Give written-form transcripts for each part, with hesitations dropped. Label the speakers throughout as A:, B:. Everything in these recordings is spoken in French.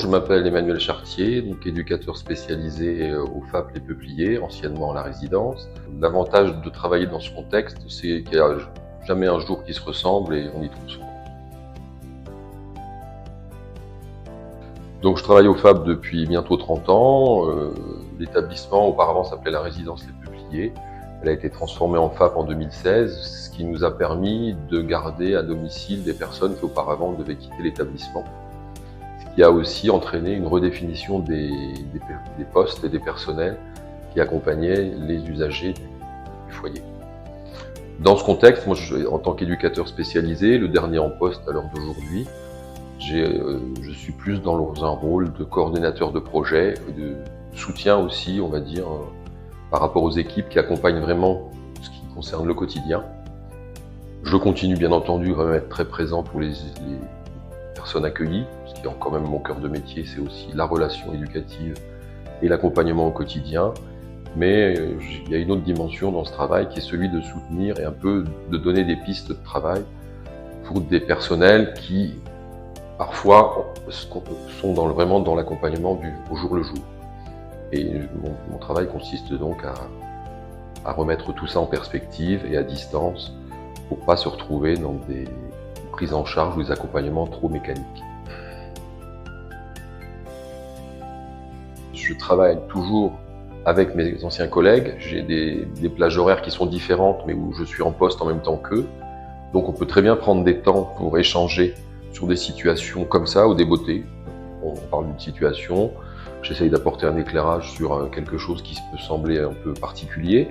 A: je m'appelle Emmanuel Chartier, donc éducateur spécialisé au FAP Les Peupliers, anciennement à la résidence. L'avantage de travailler dans ce contexte, c'est qu'il n'y a jamais un jour qui se ressemble et on y trouve son compte. Donc je travaille au FAP depuis bientôt 30 ans. L'établissement auparavant s'appelait la résidence Les Peupliers. Elle a été transformée en FAP en 2016, ce qui nous a permis de garder à domicile des personnes qui auparavant devaient quitter l'établissement. Ce qui a aussi entraîné une redéfinition des postes et des personnels qui accompagnaient les usagers du foyer. Dans ce contexte, moi, en tant qu'éducateur spécialisé, le dernier en poste à l'heure d'aujourd'hui, je suis plus dans un rôle de coordinateur de projet, de soutien aussi, on va dire, par rapport aux équipes qui accompagnent vraiment ce qui concerne le quotidien. Je continue bien entendu à être très présent pour les personnes accueillies, ce qui est quand même mon cœur de métier, c'est aussi la relation éducative et l'accompagnement au quotidien. Mais il y a une autre dimension dans ce travail qui est celui de soutenir et un peu de donner des pistes de travail pour des personnels qui parfois sont vraiment dans l'accompagnement au jour le jour. Et mon travail consiste donc à remettre tout ça en perspective et à distance pour pas se retrouver dans des prises en charge ou des accompagnements trop mécaniques. Je travaille toujours avec mes anciens collègues. J'ai des plages horaires qui sont différentes, mais où je suis en poste en même temps qu'eux. Donc on peut très bien prendre des temps pour échanger sur des situations comme ça, ou des beautés. On parle d'une situation, j'essaye d'apporter un éclairage sur quelque chose qui peut sembler un peu particulier,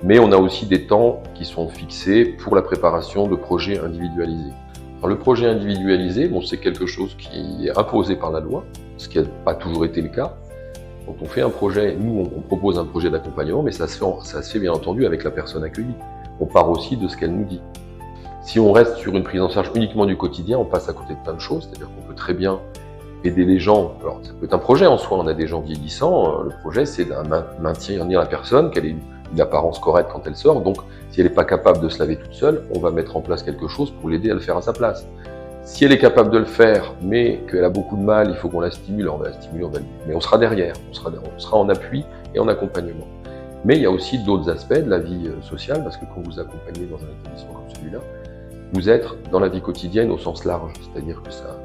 A: mais on a aussi des temps qui sont fixés pour la préparation de projets individualisés. Alors, le projet individualisé, c'est quelque chose qui est imposé par la loi, ce qui n'a pas toujours été le cas. Quand on fait un projet, nous on propose un projet d'accompagnement, mais ça se fait bien entendu avec la personne accueillie. On part aussi de ce qu'elle nous dit. Si on reste sur une prise en charge uniquement du quotidien, on passe à côté de plein de choses, c'est-à-dire qu'on peut très bien aider les gens. Alors ça peut être un projet en soi, on a des gens vieillissants, le projet c'est de maintenir la personne, qu'elle ait une apparence correcte quand elle sort, donc si elle n'est pas capable de se laver toute seule, on va mettre en place quelque chose pour l'aider à le faire à sa place. Si elle est capable de le faire, mais qu'elle a beaucoup de mal, il faut qu'on la stimule, on va la stimuler, mais on sera derrière, on sera en appui et en accompagnement. Mais il y a aussi d'autres aspects de la vie sociale, parce que quand vous accompagnez dans un établissement comme celui-là, vous êtes dans la vie quotidienne au sens large, c'est-à-dire que ça,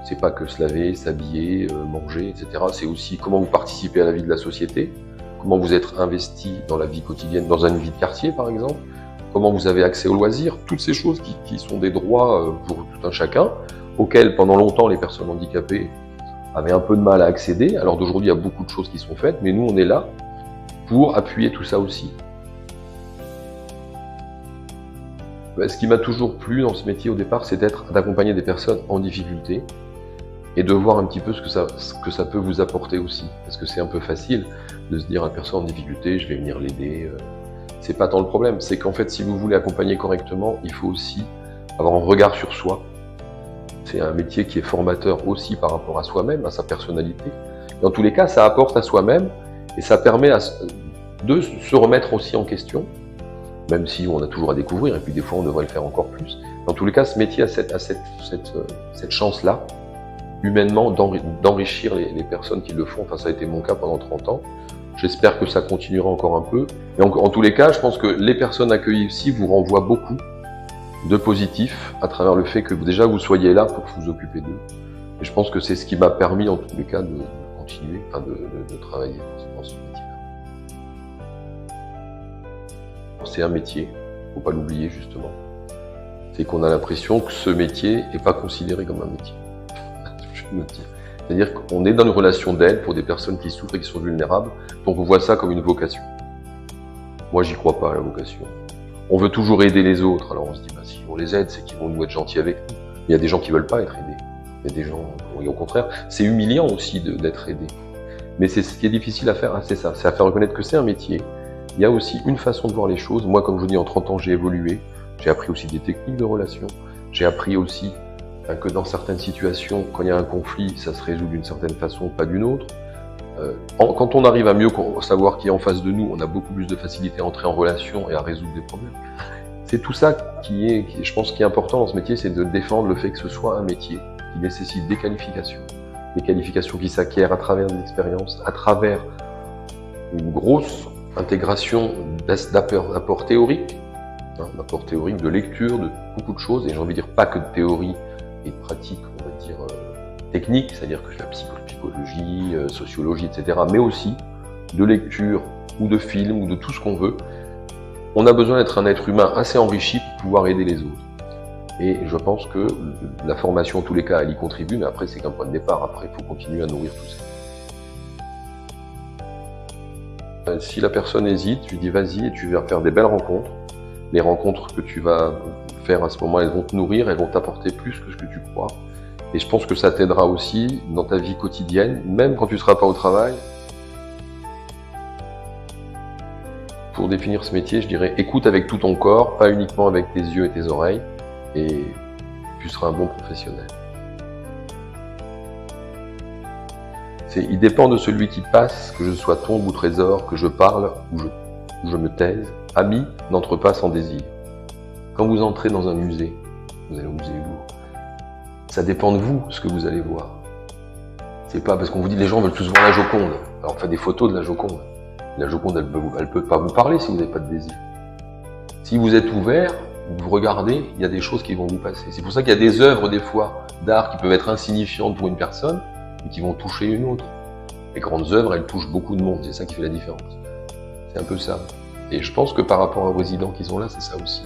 A: c'est pas que se laver, s'habiller, manger, etc. C'est aussi comment vous participez à la vie de la société, comment vous êtes investi dans la vie quotidienne, dans une vie de quartier par exemple, comment vous avez accès aux loisirs, toutes ces choses qui sont des droits pour tout un chacun, auxquels pendant longtemps les personnes handicapées avaient un peu de mal à accéder. Alors d'aujourd'hui, il y a beaucoup de choses qui sont faites, mais nous on est là pour appuyer tout ça aussi. Ce qui m'a toujours plu dans ce métier au départ, c'est d'accompagner des personnes en difficulté et de voir un petit peu ce que ça peut vous apporter aussi. Parce que c'est un peu facile de se dire à une personne en difficulté, je vais venir l'aider. C'est pas tant le problème, c'est qu'en fait, si vous voulez accompagner correctement, il faut aussi avoir un regard sur soi. C'est un métier qui est formateur aussi par rapport à soi-même, à sa personnalité. Dans tous les cas, ça apporte à soi-même et ça permet de se remettre aussi en question, même si on a toujours à découvrir, et puis des fois on devrait le faire encore plus. Dans tous les cas, ce métier a cette chance-là, humainement, d'enrichir les personnes qui le font. Enfin, ça a été mon cas pendant 30 ans. J'espère que ça continuera encore un peu. Et en tous les cas, je pense que les personnes accueillies aussi vous renvoient beaucoup de positif à travers le fait que déjà vous soyez là pour vous occuper d'eux. Et je pense que c'est ce qui m'a permis, en tous les cas, de continuer, de travailler dans ce métier. C'est un métier, faut pas l'oublier justement. C'est qu'on a l'impression que ce métier n'est pas considéré comme un métier. Je veux dire. C'est-à-dire qu'on est dans une relation d'aide pour des personnes qui souffrent et qui sont vulnérables, donc on voit ça comme une vocation. Moi, j'y crois pas à la vocation. On veut toujours aider les autres, alors on se dit, si on les aide, c'est qu'ils vont nous être gentils avec nous. Il y a des gens qui veulent pas être aidés. Il y a des gens, au contraire, c'est humiliant aussi d'être aidé. Mais c'est ce qui est difficile à faire, c'est ça, c'est à faire reconnaître que c'est un métier. Il y a aussi une façon de voir les choses. Moi, comme je vous dis, en 30 ans, j'ai évolué. J'ai appris aussi des techniques de relation. J'ai appris aussi que dans certaines situations, quand il y a un conflit, ça se résout d'une certaine façon, pas d'une autre. Quand on arrive à mieux savoir qui est en face de nous, on a beaucoup plus de facilité à entrer en relation et à résoudre des problèmes. C'est tout ça je pense, qui est important dans ce métier, c'est de défendre le fait que ce soit un métier qui nécessite des qualifications, des qualifications qui s'acquièrent à travers des expériences, à travers une grosse intégration d'apports théoriques, d'apports théoriques, de lecture, de beaucoup de choses, et j'ai envie de dire pas que de théorie et de pratique, on va dire, technique, c'est-à-dire que la psychologie, sociologie, etc., mais aussi de lecture ou de film ou de tout ce qu'on veut. On a besoin d'être un être humain assez enrichi pour pouvoir aider les autres. Et je pense que la formation, en tous les cas, elle y contribue, mais après, c'est qu'un point de départ. Après, il faut continuer à nourrir tout ça. Si la personne hésite, tu dis vas-y et tu vas faire des belles rencontres. Les rencontres que tu vas faire à ce moment, elles vont te nourrir, elles vont t'apporter plus que ce que tu crois. Et je pense que ça t'aidera aussi dans ta vie quotidienne, même quand tu ne seras pas au travail. Pour définir ce métier, je dirais écoute avec tout ton corps, pas uniquement avec tes yeux et tes oreilles, et tu seras un bon professionnel. Il dépend de celui qui passe, que je sois tombe ou trésor, que je parle ou je me taise. Ami n'entre pas sans désir. Quand vous entrez dans un musée, vous allez au musée du Louvre, ça dépend de vous ce que vous allez voir. C'est pas parce qu'on vous dit les gens veulent tous voir la Joconde, alors on fait des photos de la Joconde. La Joconde, elle peut pas vous parler si vous n'avez pas de désir. Si vous êtes ouvert, vous regardez, il y a des choses qui vont vous passer. C'est pour ça qu'il y a des œuvres, des fois, d'art qui peuvent être insignifiantes pour une personne, mais qui vont toucher une autre. Les grandes œuvres, elles touchent beaucoup de monde, c'est ça qui fait la différence. C'est un peu ça. Et je pense que par rapport aux résidents qui sont là, c'est ça aussi.